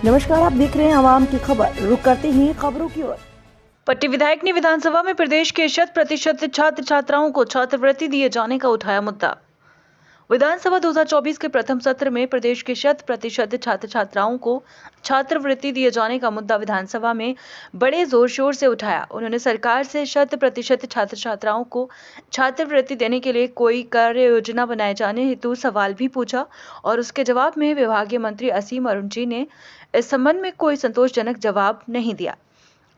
नमस्कार, आप देख रहे हैं आवाम की खबर। रुक करते ही खबरों की ओर। पट्टी विधायक ने विधानसभा में प्रदेश के 100% छात्र छात्राओं को छात्रवृत्ति दिए जाने का उठाया मुद्दा। विधानसभा 2024 के प्रथम सत्र में प्रदेश के 100% छात्र छात्राओं को छात्रवृत्ति दिए जाने का मुद्दा विधानसभा में बड़े जोर शोर से उठाया। उन्होंने सरकार से 100% छात्र छात्राओं को छात्रवृत्ति देने के लिए कोई कार्य योजना बनाए जाने हेतु सवाल भी पूछा और उसके जवाब में विभागीय मंत्री असीम अरुण जी ने इस संबंध में कोई संतोषजनक जवाब नहीं दिया।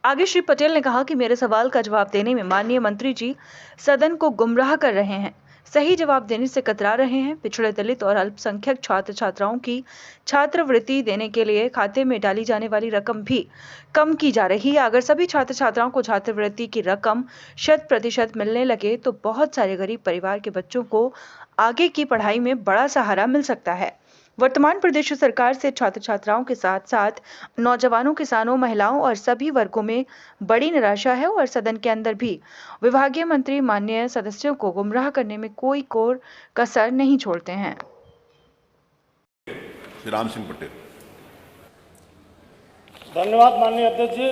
आगे श्री पटेल ने कहा कि मेरे सवाल का जवाब देने में माननीय मंत्री जी सदन को गुमराह कर रहे हैं, सही जवाब देने से कतरा रहे हैं। पिछड़े, दलित और अल्पसंख्यक छात्र छात्राओं की छात्रवृत्ति देने के लिए खाते में डाली जाने वाली रकम भी कम की जा रही है। अगर सभी छात्र छात्राओं को छात्रवृत्ति की रकम 100% मिलने लगे तो बहुत सारे गरीब परिवार के बच्चों को आगे की पढ़ाई में बड़ा सहारा मिल सकता है। वर्तमान प्रदेश सरकार से छात्र छात्राओं के साथ साथ नौजवानों, किसानों, महिलाओं और सभी वर्गों में बड़ी निराशा है और सदन के अंदर भी विभागीय मंत्री माननीय सदस्यों को गुमराह करने में कोई कोर कसर नहीं छोड़ते हैं। राम सिंह पटेल। धन्यवाद माननीय अध्यक्ष जी।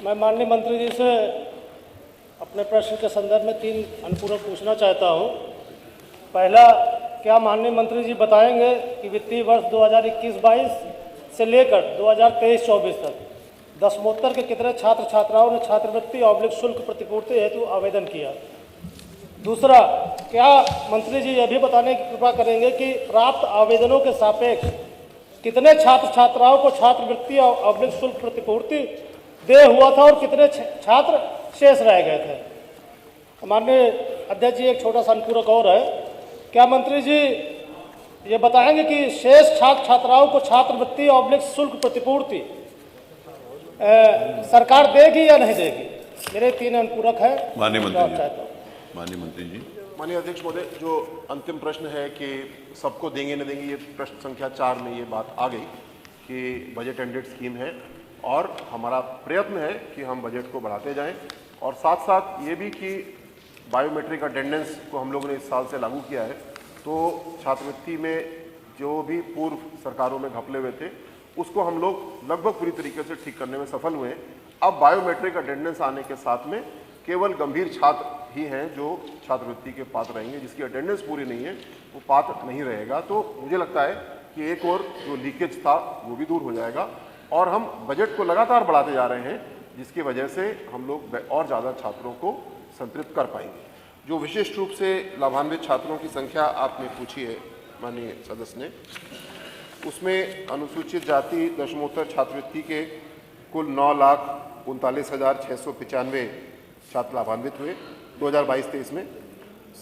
मैं माननीय मंत्री जी से अपने प्रश्न के संदर्भ में 3 अनुपूरक पूछना चाहता हूं। पहला, क्या माननीय मंत्री जी बताएंगे कि वित्तीय वर्ष 2021-22 से लेकर 2023-24 तक दसमोत्तर के कितने छात्र छात्राओं ने छात्रवृत्ति शुल्क प्रतिपूर्ति हेतु आवेदन किया? दूसरा, क्या मंत्री जी यह भी बताने की कृपा करेंगे कि प्राप्त आवेदनों के सापेक्ष कितने छात्र छात्राओं को छात्रवृत्ति शुल्क प्रतिपूर्ति देय हुआ था और कितने छात्र शेष रह गए थे? माननीय अध्यक्ष जी, एक छोटा सा अनुपूरक और है। क्या मंत्री जी ये बताएंगे कि शेष छात्र छात्राओं को छात्रवृत्ति शुल्क प्रतिपूर्ति सरकार देगी या नहीं देगी? मेरे 3 अनुपूरक है। माननीय मंत्री जी। माननीय अध्यक्ष महोदय, जो अंतिम प्रश्न है कि सबको देंगे न देंगे, ये प्रश्न संख्या 4 में ये बात आ गई कि बजट एंडेड स्कीम है और हमारा प्रयत्न है कि हम बजट को बढ़ाते जाएं और साथ साथ ये भी कि बायोमेट्रिक अटेंडेंस को हम लोगों ने इस साल से लागू किया है, तो छात्रवृत्ति में जो भी पूर्व सरकारों में घपले हुए थे उसको हम लोग लगभग पूरी तरीके से ठीक करने में सफल हुए हैं। अब बायोमेट्रिक अटेंडेंस आने के साथ में केवल गंभीर छात्र ही हैं जो छात्रवृत्ति के पात्र रहेंगे, जिसकी अटेंडेंस पूरी नहीं है वो पात्र नहीं रहेगा। तो मुझे लगता है कि एक और जो लीकेज था वो भी दूर हो जाएगा और हम बजट को लगातार बढ़ाते जा रहे हैं, जिसकी वजह से हम लोग और ज़्यादा छात्रों को संतृप्त कर पाएंगे। जो विशेष रूप से लाभान्वित छात्रों की संख्या आपने पूछी है माननीय सदस्य ने, उसमें अनुसूचित जाति दशमोत्तर छात्रवृत्ति के कुल 9,39,695 छात्र लाभान्वित हुए 2022-23 में।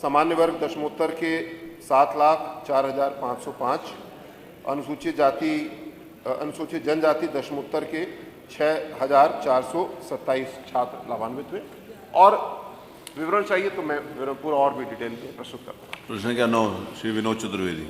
सामान्य वर्ग दशमोत्तर के 7,04,505, अनुसूचित जनजाति दशमोत्तर के 6,427 छात्र लाभान्वित हुए। और विवरण चाहिए तो मैं विवरण पूरा और भी डिटेल में प्रस्तुत करता हूँ। प्रश्न क्या 9 श्री विनोद चतुर्वेदी।